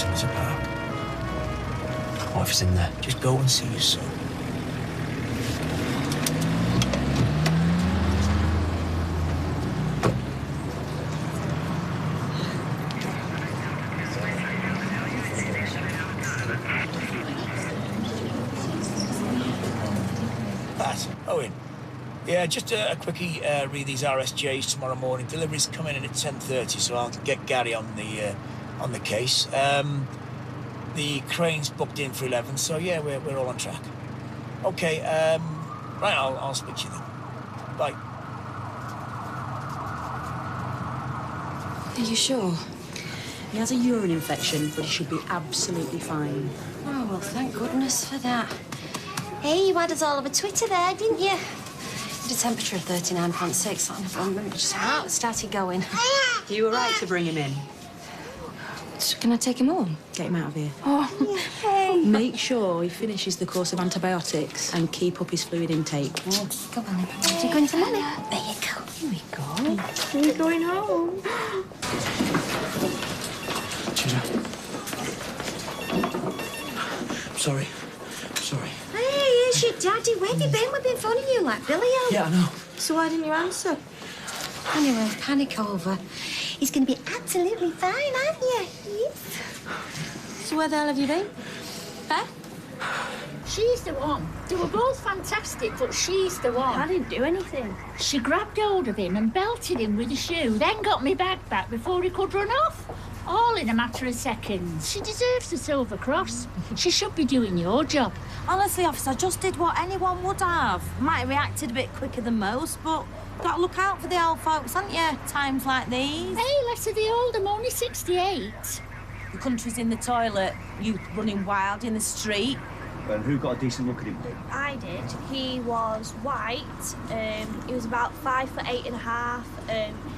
till it's apart. Or if it's in there, just go and see your son. Owen. Yeah, just a quickie read these RSJs tomorrow morning. Delivery's coming in at 10:30, so I'll get Gary on the case. The crane's booked in for 11, so yeah, we're all on track. Okay, right, I'll speak to you then. Bye. Are you sure? He has a urine infection, but he should be absolutely fine. Oh, well, thank goodness for that. Hey, you had us all over Twitter there, didn't you? The temperature of 39.6. I just heart started going. You were right to bring him in. So can I take him home? Get him out of here. Oh, hey. Make sure he finishes the course of antibiotics and keep up his fluid intake. Oh, go on then. You're going to Mummy? There you go. Here we go. We're going home. Cheers. Sorry. Hey, it's your daddy. Where have you been? We've been phoning you like Billy O. Yeah, I know. So why didn't you answer? Anyway, panic over. He's going to be absolutely fine, aren't you? Yes. So where the hell have you been? Huh? She's the one. They were both fantastic, but she's the one. I didn't do anything. She grabbed hold of him and belted him with a shoe, then got me bag back before he could run off. All in a matter of seconds. She deserves the Silver Cross. She should be doing your job. Honestly, officer, I just did what anyone would have. Might have reacted a bit quicker than most, but got to look out for the old folks, haven't you? Times like these. Hey, less of the old. I'm only 68. The country's in the toilet, you running wild in the street. And who got a decent look at him? I did. He was white. He was about 5'8.5".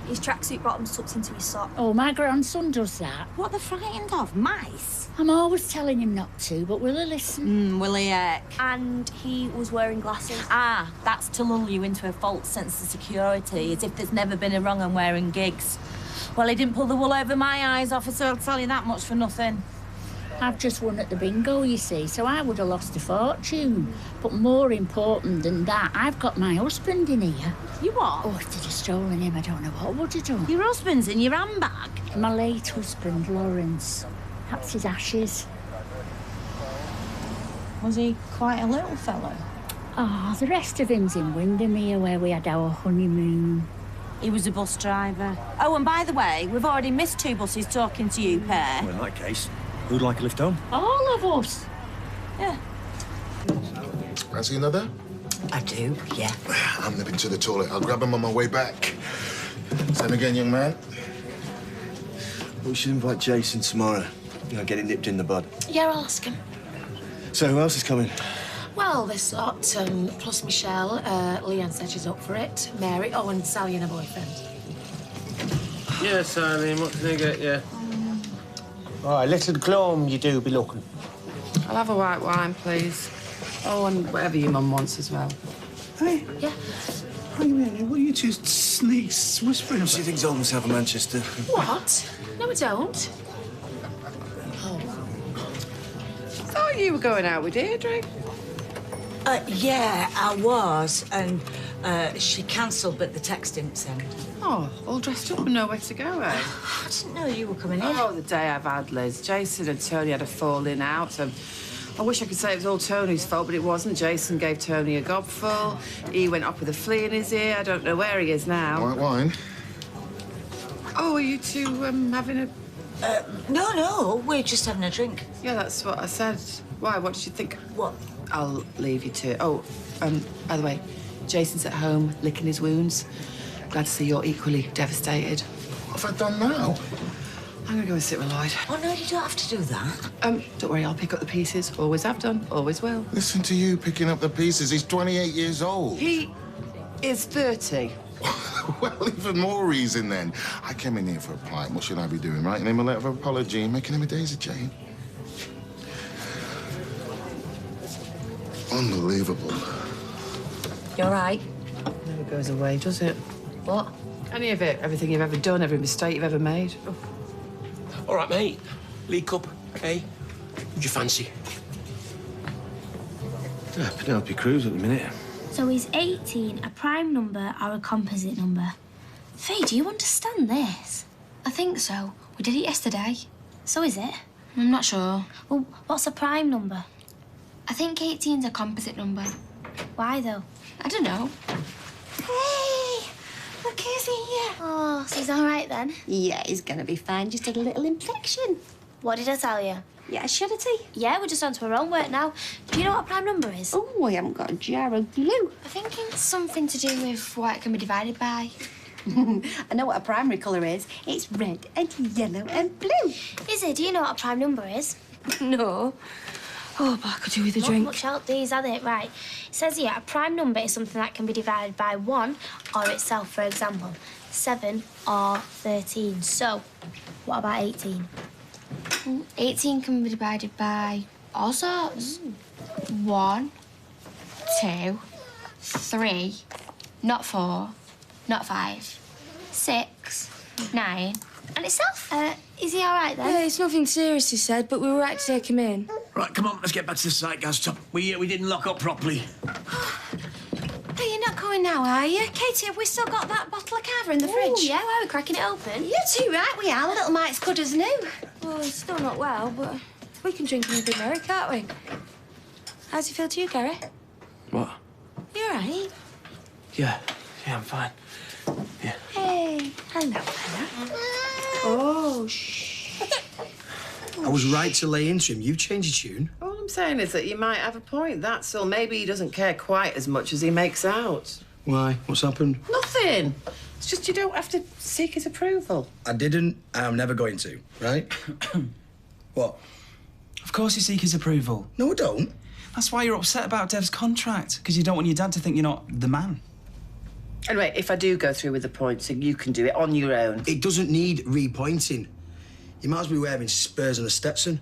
His tracksuit bottoms tucked into his sock. Oh, my grandson does that. What they're frightened of? Mice? I'm always telling him not to, but will he listen? Will he heck? And he was wearing glasses. Ah, that's to lull you into a false sense of security, as if there's never been a wrong on wearing gigs. Well, he didn't pull the wool over my eyes, officer, I'll tell you that much for nothing. I've just won at the bingo, you see, so I would have lost a fortune. But more important than that, I've got my husband in here. You what? Oh, if they'd have stolen him, I don't know what would have done. Your husband's in your handbag? My late husband, Lawrence. That's his ashes. Was he quite a little fellow? Oh, the rest of him's in Windermere, where we had our honeymoon. He was a bus driver. Oh, and by the way, we've already missed 2 buses talking to you, pair. Well, in that case, who'd like a lift home? All of us. Yeah. Fancy another? I do, yeah. I'm nipping to the toilet. I'll grab him on my way back. Same again, young man. We should invite Jason tomorrow. You know, get it nipped in the bud. Yeah, I'll ask him. So who else is coming? Well, this lot, plus Michelle. Leanne said she's up for it. Mary, oh, and Sally and her boyfriend. Yes, Eileen, what can I get you? Oh, a little glum you do be looking. I'll have a white wine, please. Oh, and whatever your mum wants as well. Hey. Yeah. What are you mean? What are you two sneaks whispering about? She thinks old myself in Manchester. What? No, I don't. I thought you were going out with Deirdre. Yeah, I was, and she cancelled, but the text didn't send. Oh, all dressed up and nowhere to go, eh? I didn't know you were coming in. Oh, the day I've had, Liz. Jason and Tony had a falling out. I wish I could say it was all Tony's fault, but it wasn't. Jason gave Tony a gobful. He went up with a flea in his ear. I don't know where he is now. White wine? Oh, are you two having a... No, we're just having a drink. Yeah, that's what I said. Why? What did you think? What? I'll leave you to it. Oh, by the way, Jason's at home licking his wounds. Glad to see you're equally devastated. What have I done now? I'm gonna go and sit with Lloyd. Oh, no, you don't have to do that. Don't worry, I'll pick up the pieces. Always have done, always will. Listen to you picking up the pieces. He's 28 years old. He is 30. Well, even more reason then. I came in here for a pint. What should I be doing? Writing him a letter of apology and making him a daisy chain? Unbelievable. You all right? Never goes away, does it? What? Any of it. Everything you've ever done, every mistake you've ever made. Oh. All right, mate. League Cup. Hey, who'd you fancy? Yeah, Penelope Cruz at the minute. So is 18 a prime number or a composite number? Faye, do you understand this? I think so. We did it yesterday. So is it? I'm not sure. Well, what's a prime number? I think 18's a composite number. Why, though? I don't know. Hey! Look who's here. Oh, so he's all right, then? Yeah, he's gonna be fine. Just had a little infection. What did I tell you? Yeah, acidity. Yeah, we're just on to our own work now. Do you know what a prime number is? Oh, I haven't got a jar of glue. I think it's something to do with what it can be divided by. I know what a primary colour is. It's red and yellow and blue. Izzy, do you know what a prime number is? No. Oh, but I could do with a drink. Not much help these, are they? Right. It says here, a prime number is something that can be divided by 1 or itself, for example, 7 or 13. So, what about 18? 18 can be divided by all sorts. 1, 2, 3, not 4, not 5, 6, 9, and itself. Is he all right then? Yeah, it's nothing serious, he said, but we were right to take him in. Right, come on, let's get back to the site, guys. Stop. We didn't lock up properly. Hey, you're not going now, are you? Katie, have we still got that bottle of cava in the fridge? Yeah, why are we cracking it open? You're too right, we are. Little Mike's good as new. Well, he's still not well, but we can drink him a bit merry, can't we? How's it feel to you, Gary? What? You all right? Yeah, I'm fine. Yeah. Hey, hello. Oh, shh. I was right to lay into him. You've changed your tune. All I'm saying is that you might have a point, that's all. Maybe he doesn't care quite as much as he makes out. Why? What's happened? Nothing. It's just you don't have to seek his approval. I didn't, and I'm never going to, right? What? Of course you seek his approval. No, I don't. That's why you're upset about Dev's contract, because you don't want your dad to think you're not the man. Anyway, if I do go through with the pointing, you can do it on your own. It doesn't need repointing. You might as well be wearing Spurs and a Stetson.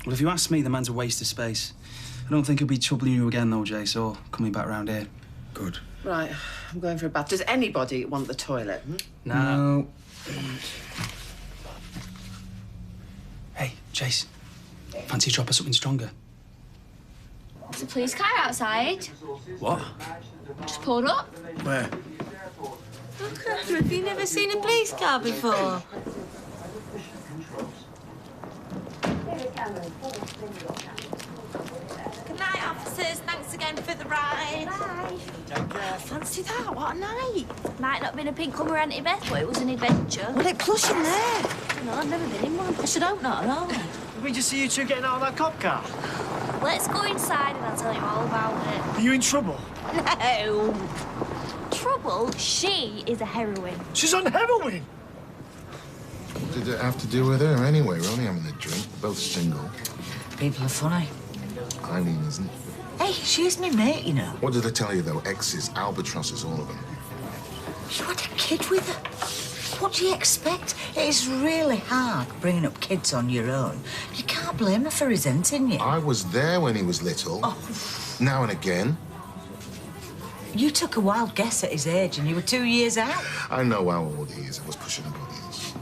Well, if you ask me, the man's a waste of space. I don't think he'll be troubling you again, though, Jace, or coming back round here. Good. Right, I'm going for a bath. Does anybody want the toilet? No. Hey, Jace, fancy a drop of something stronger? There's a police car outside. What? Just pulled up. Where? Look, have you never seen a police car before? Good night, officers. Thanks again for the ride. Bye. Take care. Fancy that. What a night. Might not have been a pink Hummer Auntie Beth, but it was an adventure. Well, it plush in there. No, I've never been in one. I should hope not at all. Did we just see you two getting out of that cop car? Let's go inside and I'll tell you all about it. Are you in trouble? No. Trouble? She is a heroine. She's on heroin. What did it have to do with her anyway? We're only having a drink. We're both single. People are funny. Eileen isn't. Hey, she is my mate, you know. What did I tell you, though? Exes, albatrosses, all of them. You had a kid with her. What do you expect? It is really hard bringing up kids on your own. You can't blame her for resenting you. I was there when he was little. Oh. Now and again. You took a wild guess at his age and you were 2 years out. I know how old he is. I was pushing buttons.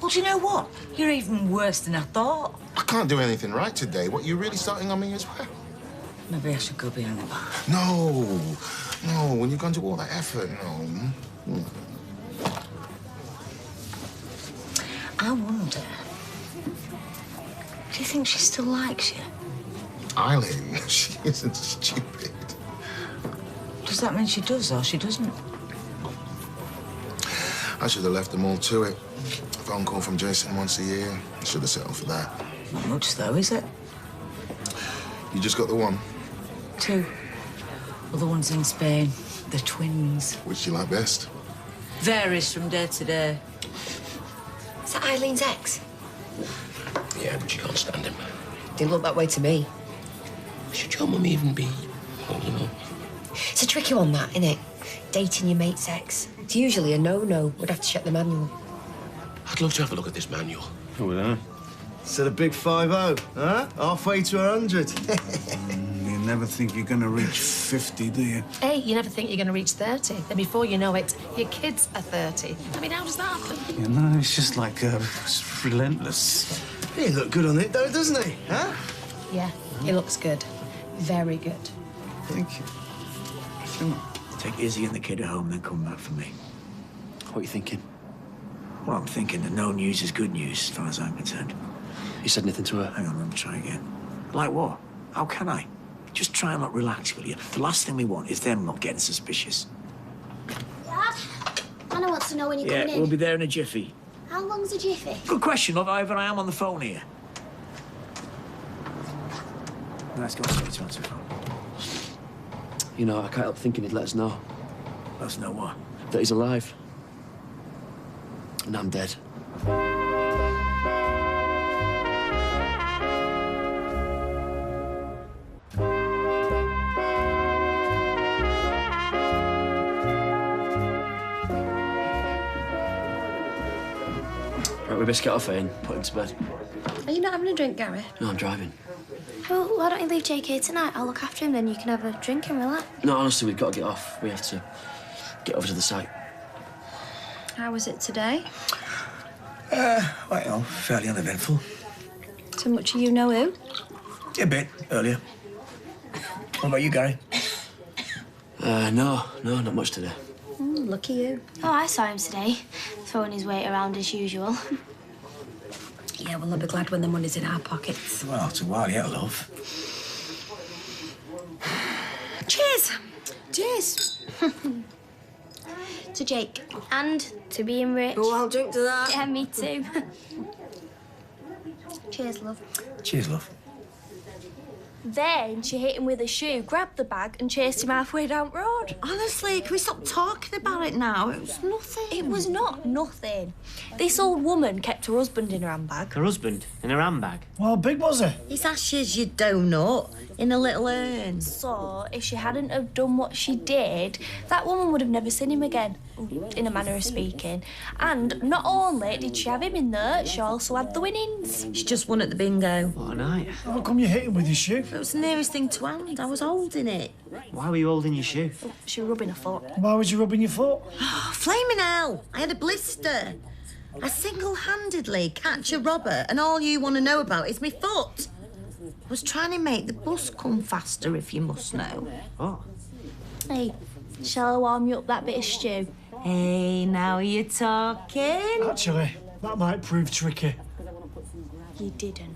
Well, do you know what? You're even worse than I thought. I can't do anything right today. What, you really starting on me as well? Maybe I should go behind the bar. No. No, when you've gone to all that effort, no. I wonder, do you think she still likes you? Eileen, she isn't stupid. Does that mean she does or she doesn't? I should have left them all to it. Phone call from Jason once a year. I should have settled for that. Not much, though, is it? You just got the one? 2. Well, the one's in Spain. They're twins. Which do you like best? Varies from day to day. Is that Eileen's ex? Yeah, but you can't stand him. Didn't look that way to me. Should your mum even be, well, you know? It's a tricky one, that, innit? Dating your mate's ex. It's usually a no-no. We'd have to check the manual. I'd love to have a look at this manual. Oh, would I? Said a big 5-0, huh? Halfway to 100. You never think you're going to reach 50, do you? Hey, you never think you're going to reach 30. Then before you know it, your kids are 30. I mean, how does that happen? You know, it's just like, it's relentless. He looked good on it, though, doesn't he? Huh? Yeah, he looks good. Very good. Thank you. Take Izzy and the kid home, then come back for me. What are you thinking? Well, I'm thinking that no news is good news, as far as I'm concerned. You said nothing to her? Hang on, let me try again. Like what? How can I? Just try and not relax, will you? The last thing we want is them not getting suspicious. Dad, Anna wants to know when you're Yeah, coming in. we'll be there in a jiffy. How long's a jiffy? Good question, love. However, I am on the phone here. Let's go straight to answer the phone. You know, I can't help thinking he'd let us know. Let us know what? That he's alive. And I'm dead. Right, we best get off here and put him to bed. Are you not having a drink, Gary? No, I'm driving. Well, why don't you leave JK tonight? I'll look after him, then you can have a drink and relax. No, honestly, we've got to get off. We have to get over to the site. How was it today? Well, fairly uneventful. So much of you know who? Yeah, a bit, earlier. What about you, Gary? No, not much today. Lucky you. Oh, I saw him today, throwing his weight around as usual. Yeah, well, I'll be glad when the money's in our pockets. Well, it's a while yet, love. Cheers! Cheers! To Jake. And to being rich. Oh, I'll drink to that. Yeah, me too. Cheers, love. Cheers, love. Then she hit him with a shoe, grabbed the bag and chased him halfway down the road. Honestly, can we stop talking about it now? It was nothing. It was not nothing. This old woman kept her husband in her handbag. Her husband in her handbag? Well, how big was it? It's ashes, you donut, in a little urn. So, if she hadn't have done what she did, that woman would have never seen him again, in a manner of speaking. And not only did she have him in there, she also had the winnings. She just won at the bingo. What a night. How come you hit him with your shoe? It was the nearest thing to hand. I was holding it. Why were you holding your shoe? She was rubbing her foot. Why was you rubbing your foot? Flaming hell! I had a blister. I single-handedly catch a robber, and all you want to know about is my foot. I was trying to make the bus come faster, if you must know. Oh. Hey, shall I warm you up that bit of stew? Hey, now you're talking. Actually, that might prove tricky. You didn't.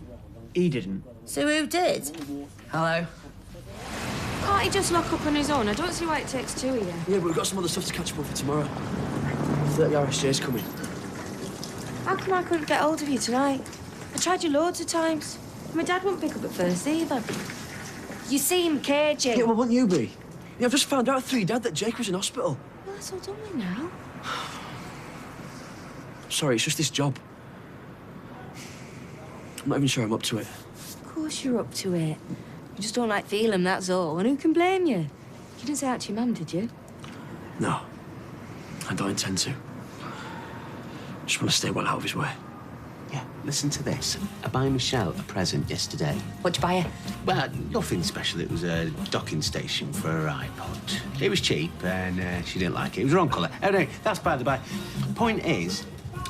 He didn't. So who did? Hello. Can't he just lock up on his own? I don't see why it takes two of you. Yeah, but we've got some other stuff to catch up on for tomorrow. 30 RSJ's coming. How come I couldn't get hold of you tonight? I tried you loads of times. My dad wouldn't pick up at first either. You seem cagey. Yeah, well, wouldn't you be? Yeah, I've just found out through your dad that Jake was in hospital. Well, that's all done with now. Sorry, it's just this job. I'm not even sure I'm up to it. Of course you're up to it. You just don't like feeling, that's all. And who can blame you? You didn't say that to your mum, did you? No, I don't intend to. Just want to stay well out of his way. Yeah, listen to this. I bought Michelle a present yesterday. What'd you buy her? Well, nothing special. It was a docking station for her iPod. It was cheap, and she didn't like it. It was the wrong colour. Anyway, that's by the by. Point is,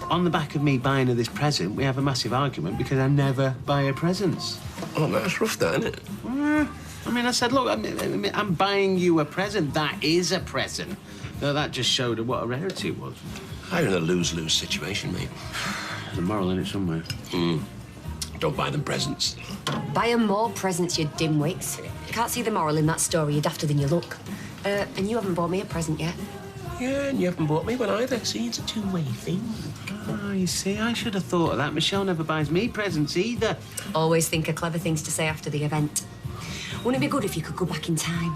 on the back of me buying her this present, we have a massive argument because I never buy her presents. Oh, that's rough, that, isn't it? I mean, I said, look, I'm buying you a present. That is a present. No, that just showed her what a rarity it was. I'm in a lose-lose situation, mate. There's a moral in it somewhere. Don't buy them presents. Buy 'em more presents, you dimwits. I can't see the moral in that story. You're dafter than you look. And you haven't bought me a present yet. Yeah, and you haven't bought me one either. See, it's a two-way thing. Oh, you see, I should have thought of that. Michelle never buys me presents either. Always think of clever things to say after the event. Wouldn't it be good if you could go back in time?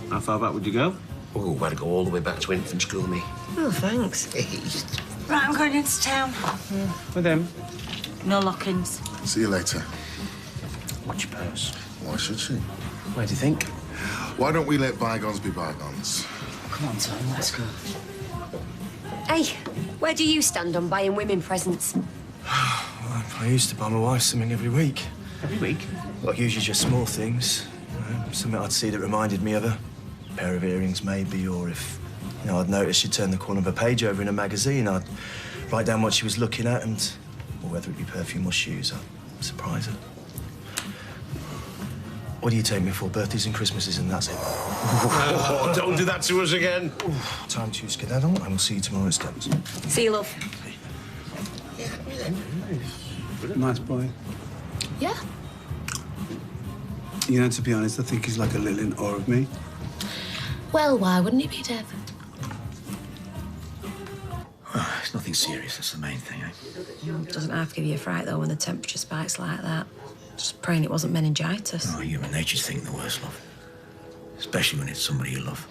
How far back would you go? Oh, we'd go all the way back to infant school, me. Oh, thanks. Right, I'm going into town. With him? No lock-ins. See you later. Watch your purse. Why should she? Where do you think? Why don't we let bygones be bygones? Come on, Tom, let's go. Hey, where do you stand on buying women presents? I used to buy my wife something every week. Every week? Like, usually just small things. Something I'd see that reminded me of her. A pair of earrings, maybe, or if, I'd notice she'd turn the corner of a page over in a magazine, I'd write down what she was looking at and, or whether it be perfume or shoes, Surprise her. What do you take me for? Birthdays and Christmases and that's it. Oh, don't do that to us again. Time to skedaddle, and we'll see you tomorrow at Steps. See you, love. Nice boy. Yeah. You know, to be honest, I think he's like a little in awe of me. Well, why wouldn't he be, Dev? Oh, it's nothing serious, that's the main thing, eh? Doesn't have to give you a fright, though, when the temperature spikes like that. Just praying it wasn't meningitis. Oh, human nature's thinking the worst, love. Especially when it's somebody you love.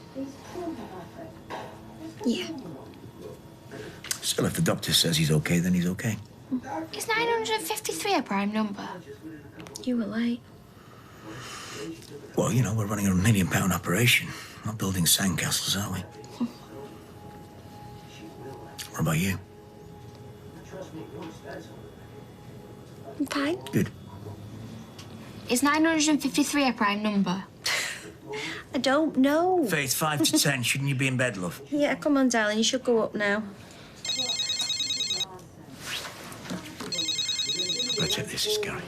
Yeah. Still, if the doctor says he's okay, then he's okay. Is 953 a prime number? You were late. Well, you know, we're running a £1 million operation. Not building sandcastles, are we? What about you? I'm fine. Good. Is 953 a prime number? I don't know. Faith, 5 to 10. Shouldn't you be in bed, love? Yeah, come on, darling. You should go up now. Better take this, it's Gary.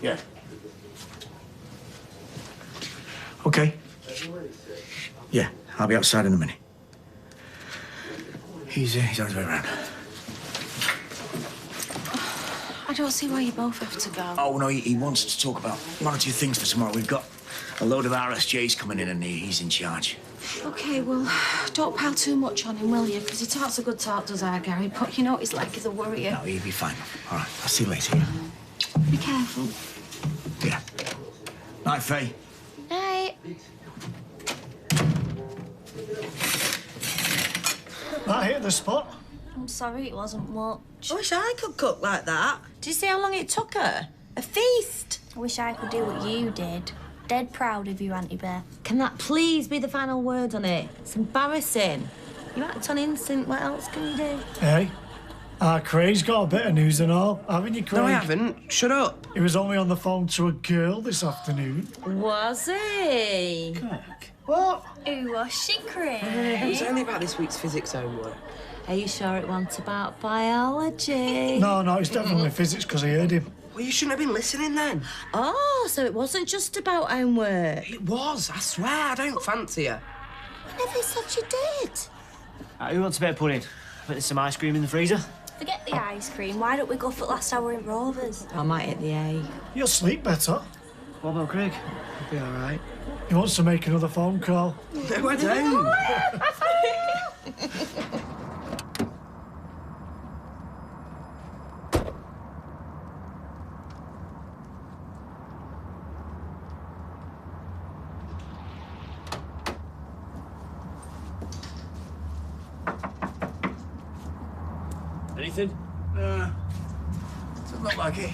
Yeah. Okay. Yeah, I'll be outside in a minute. He's on his way around. I don't see why you both have to go. Oh, no, he wants to talk about one or two things for tomorrow. We've got a load of RSJs coming in and he's in charge. OK, well, don't pile too much on him, will you? Because he talks a good talk, does our Gary, but you know what he's like, he's a worrier. No, he'll be fine. All right, I'll see you later. Be careful. Yeah. Night, Faye. Night. That hit the spot. I'm sorry, it wasn't much. I wish I could cook like that. Did you see how long it took her? A feast. I wish I could do what you did. Dead proud of you, Auntie Beth. Can that please be the final word on it? It's embarrassing. You act on instinct, what else can you do? Hey, Craig's got a bit of news and all, haven't you, Craig? No, I haven't. Shut up. He was only on the phone to a girl this afternoon. Was he? What? Who was she, Craig? It was only about this week's physics homework. Are you sure it wasn't about biology? No, it's definitely physics, because I heard him. Well, you shouldn't have been listening then. Oh, so it wasn't just about homework? It was, I swear. I don't fancy her. I never said you did. Who wants a bit of pudding? Put there's some ice cream in the freezer. Forget the ice cream. Why don't we go for the last hour in Rovers? I might hit the A. You'll sleep better. What about Craig? He'll be all right. He wants to make another phone call. No, I don't. Anything? Doesn't look like it.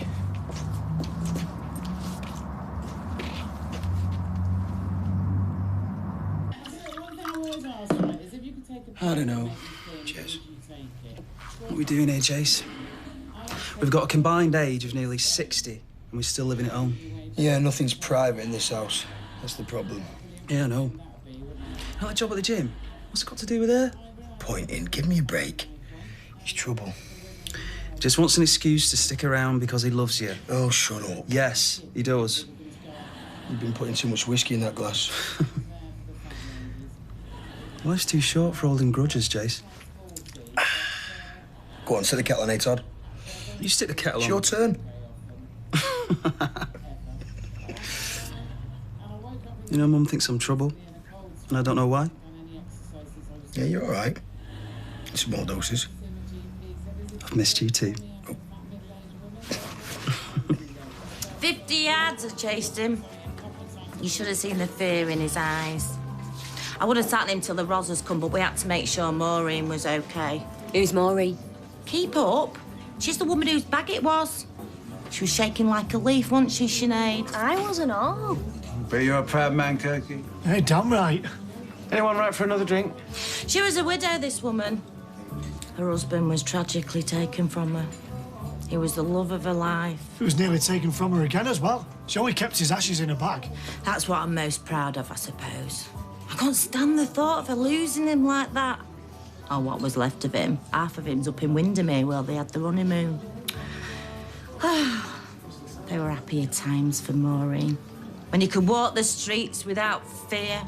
I don't know. Cheers. What are we doing here, Jace? We've got a combined age of nearly 60, and we're still living at home. Yeah, nothing's private in this house. That's the problem. Yeah, I know. Not that job at the gym. What's it got to do with her? Pointing. Give me a break. He's trouble. Just wants an excuse to stick around because he loves you. Oh, shut up. Yes, he does. You've been putting too much whiskey in that glass. Life's too short for holding grudges, Jace. Go on, set the kettle on, Todd. You stick the kettle It's on. your turn. You know, Mum thinks I'm trouble, and I don't know why. Yeah, you're all right. In small doses. I've missed you too. 50 yards I chased him. You should have seen the fear in his eyes. I would have sat him till the Rozzers come, but we had to make sure Maureen was okay. Who's Maureen? Keep up. She's the woman whose bag it was. She was shaking like a leaf, wasn't she, Sinead? I wasn't all. Bet you're a proud man, Kirky. Hey, damn right. Anyone right for another drink? She was a widow, this woman. Her husband was tragically taken from her. He was the love of her life. It was nearly taken from her again as well. She only kept his ashes in a bag. That's what I'm most proud of, I suppose. I can't stand the thought of her losing him like that. Or what was left of him. Half of him's up in Windermere where they had the honeymoon. They were happier times for Maureen. When you could walk the streets without fear.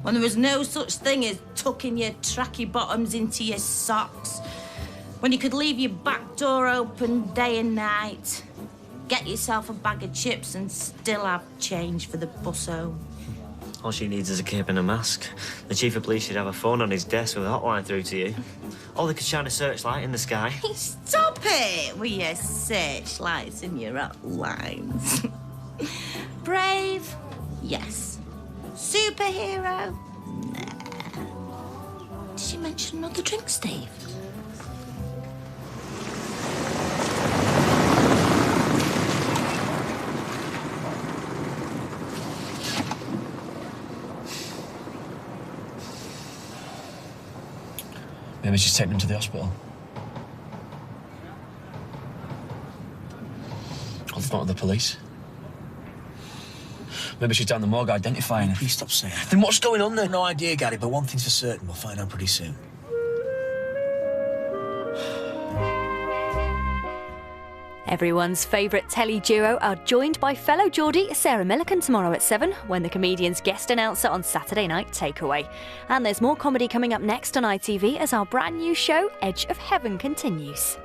When there was no such thing as tucking your tracky bottoms into your socks. When you could leave your back door open day and night. Get yourself a bag of chips and still have change for the bus home. All she needs is a cape and a mask. The chief of police should have a phone on his desk with a hotline through to you. Or they could shine a searchlight in the sky. Stop it with your searchlights and your hotlines. Brave? Yes. Superhero? Nah. Did you mention another drink, Steve? Maybe she's taking him to the hospital. Or they've gone to the police. Maybe she's down the morgue identifying him. Please stop saying that. Then what's going on there? No idea, Gary, but one thing's for certain, we'll find out pretty soon. Everyone's favourite telly duo are joined by fellow Geordie Sarah Millican tomorrow at 7 when the comedian's guest announcer on Saturday Night Takeaway. And there's more comedy coming up next on ITV as our brand new show, Edge of Heaven, continues.